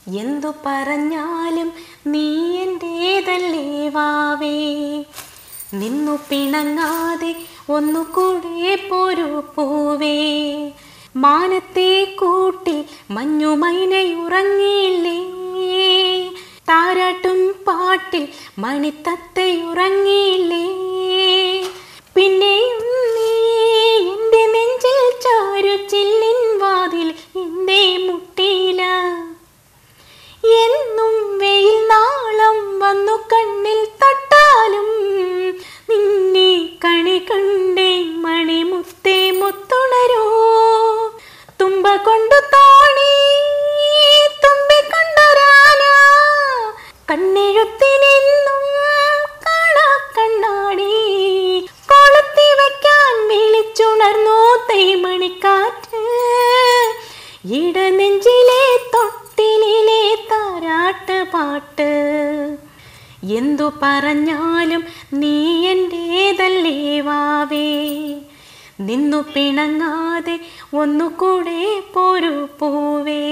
എന്തു പറഞ്ഞാലും നീ എൻ്റേതല്ലേ വാവേ, നിന്നു പിണങ്ങാതെ ഒന്നുകൂടെ പോരൂ പൂവേ. മാനത്തെ കൂട്ടിൽ മഞ്ഞുമൈനയുറങ്ങിയില്ലേ, താരാട്ടും പാട്ടിൽ മണിത്തത്തയുറങ്ങിയില്ലേ. പിന്നെയും നീ എൻ്റെ നെഞ്ചിൽ ചാരു ചില്ലിൻ വാതിൽ എന്തേ മുട്ടിയില്ല. എന്നും വെയിൽ നാളം വന്നു കണ്ണിൽ തട്ടാലും നിന്നെ കണി കണ്ടേ മണിമുത്തേ മുത്തുണരൂ. തുമ്പ കൊണ്ടു തോണി തുമ്പിക്കൊണ്ടൊരാന, കണ്ണെഴുത്തിനെന്നും കാണാ കണ്ണാടി. കൊളുത്തി വയ്ക്കാൻ വിളിച്ചുണർന്നു തേമണിക്കാറ്റ്, ഇടനെഞ്ചിലെ തൊട്ടിലിലെ താരാട്ട് പാട്ട്. എന്തു പറഞ്ഞാലും നീ എൻ്റേതല്ലേ വാവേ, നിന്നു പിണങ്ങാതെ ഒന്നുകൂടെ പോരൂ പൂവേ.